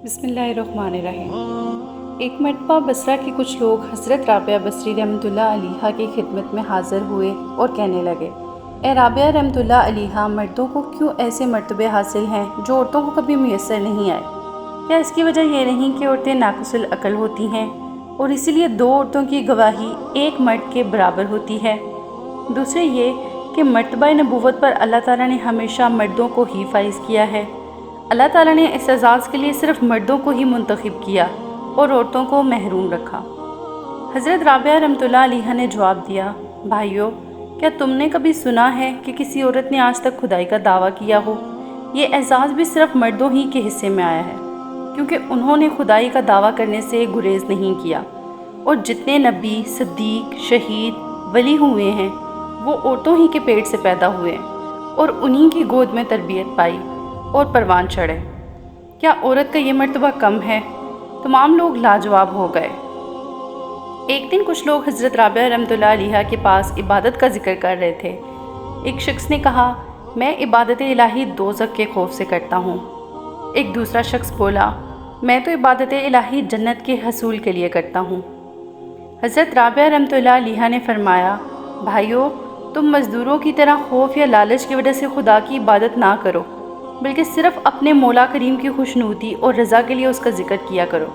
بسم اللہ الرحمن الرحیم۔ ایک مرتبہ بصرہ کے کچھ لوگ حضرت رابعہ بصری رحمۃ اللہ علیہا کی خدمت میں حاضر ہوئے اور کہنے لگے، اے رابعہ رحمۃ اللہ علیہا، مردوں کو کیوں ایسے مرتبے حاصل ہیں جو عورتوں کو کبھی میسر نہیں آئے؟ کیا اس کی وجہ یہ نہیں کہ عورتیں ناقص العقل ہوتی ہیں اور اسی لیے دو عورتوں کی گواہی ایک مرد کے برابر ہوتی ہے؟ دوسرے یہ کہ مرتبہ نبوت پر اللہ تعالیٰ نے ہمیشہ مردوں کو ہی فائز کیا ہے۔ اللہ تعالیٰ نے اس اعزاز کے لیے صرف مردوں کو ہی منتخب کیا اور عورتوں کو محروم رکھا۔ حضرت رابعہ رحمۃ اللہ علیہا نے جواب دیا، بھائیو، کیا تم نے کبھی سنا ہے کہ کسی عورت نے آج تک خدائی کا دعویٰ کیا ہو؟ یہ اعزاز بھی صرف مردوں ہی کے حصے میں آیا ہے، کیونکہ انہوں نے خدائی کا دعویٰ کرنے سے گریز نہیں کیا، اور جتنے نبی، صدیق، شہید، ولی ہوئے ہیں وہ عورتوں ہی کے پیٹ سے پیدا ہوئے اور انہی کی گود میں تربیت پائی اور پروان چڑھے۔ کیا عورت کا یہ مرتبہ کم ہے؟ تمام لوگ لاجواب ہو گئے۔ ایک دن کچھ لوگ حضرت رابعہ رحمۃ اللہ علیہا کے پاس عبادت کا ذکر کر رہے تھے۔ ایک شخص نے کہا، میں عبادت الہی دوزخ کے خوف سے کرتا ہوں۔ ایک دوسرا شخص بولا، میں تو عبادت الہی جنت کے حصول کے لیے کرتا ہوں۔ حضرت رابعہ رحمۃ اللہ علیہا نے فرمایا، بھائیو، تم مزدوروں کی طرح خوف یا لالچ کی وجہ سے خدا کی عبادت نہ کرو، بلکہ صرف اپنے مولا کریم کی خوشنودی اور رضا کے لیے اس کا ذکر کیا کرو۔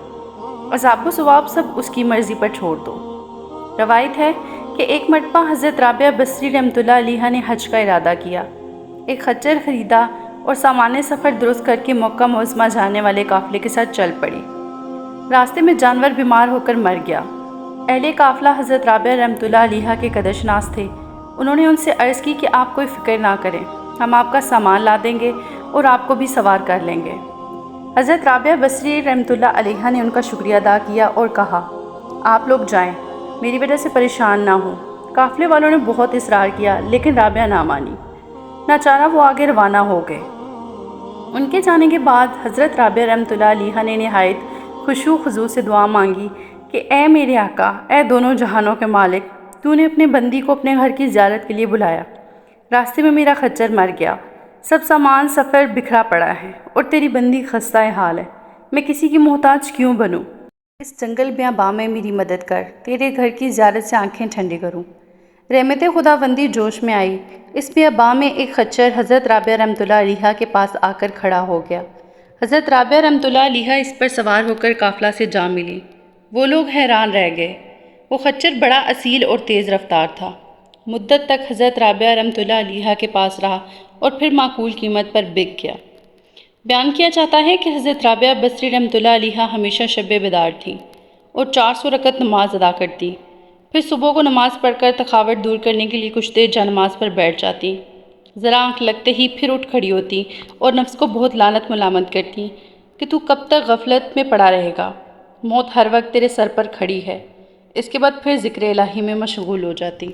عذاب و ثواب سب اس کی مرضی پر چھوڑ دو۔ روایت ہے کہ ایک مرتبہ حضرت رابعہ بصری رحمۃ اللہ علیہا نے حج کا ارادہ کیا، ایک خچر خریدا اور سامان سفر درست کر کے مکہ معظمہ جانے والے قافلے کے ساتھ چل پڑی۔ راستے میں جانور بیمار ہو کر مر گیا۔ اہل قافلہ حضرت رابعہ رحمۃ اللہ علیہا کے قدرشناس تھے۔ انہوں نے ان سے عرض کی کہ آپ کوئی فکر نہ کریں، ہم آپ کا سامان لا دیں گے اور آپ کو بھی سوار کر لیں گے۔ حضرت رابعہ بصری رحمۃ اللہ علیہا نے ان کا شکریہ ادا کیا اور کہا، آپ لوگ جائیں، میری وجہ سے پریشان نہ ہوں۔ قافلے والوں نے بہت اصرار کیا لیکن رابعہ نہ مانی۔ ناچارہ وہ آگے روانہ ہو گئے۔ ان کے جانے کے بعد حضرت رابعہ رحمۃ اللہ علیہا نے نہایت خشوع و خضوع سے دعا مانگی کہ اے میرے آقا، اے دونوں جہانوں کے مالک، تو نے اپنے بندی کو اپنے گھر کی زیارت کے لیے بلایا۔ راستے میں میرا خچر مر گیا، سب سامان سفر بکھرا پڑا ہے اور تیری بندی خستہ حال ہے، میں کسی کی محتاج کیوں بنوں؟ اس جنگل بیاباں میں میری مدد کر، تیرے گھر کی زیارت سے آنکھیں ٹھنڈی کروں۔ رحمت خداوندی جوش میں آئی۔ اس بیاباں میں ایک خچر حضرت رابعہ رحمۃ اللہ علیہا کے پاس آ کر کھڑا ہو گیا۔ حضرت رابعہ رحمۃ اللہ علیہا اس پر سوار ہو کر قافلہ سے جا ملی۔ وہ لوگ حیران رہ گئے۔ وہ خچر بڑا اصیل اور تیز رفتار تھا۔ مدت تک حضرت رابعہ رحمۃ اللہ علیہا کے پاس رہا اور پھر معقول قیمت پر بک گیا۔ بیان کیا جاتا ہے کہ حضرت رابعہ بصری رحمۃ اللہ علیہا ہمیشہ شب بیدار تھیں اور 400 رکعت نماز ادا کرتی، پھر صبح کو نماز پڑھ کر تھکاوٹ دور کرنے کے لیے کچھ دیر جا نماز پر بیٹھ جاتی، ذرا آنکھ لگتے ہی پھر اٹھ کھڑی ہوتی اور نفس کو بہت لعنت ملامت کرتی کہ تو کب تک غفلت میں پڑا رہے گا، موت ہر وقت تیرے سر پر کھڑی ہے۔ اس کے بعد پھر ذکر الہی میں مشغول ہو جاتی۔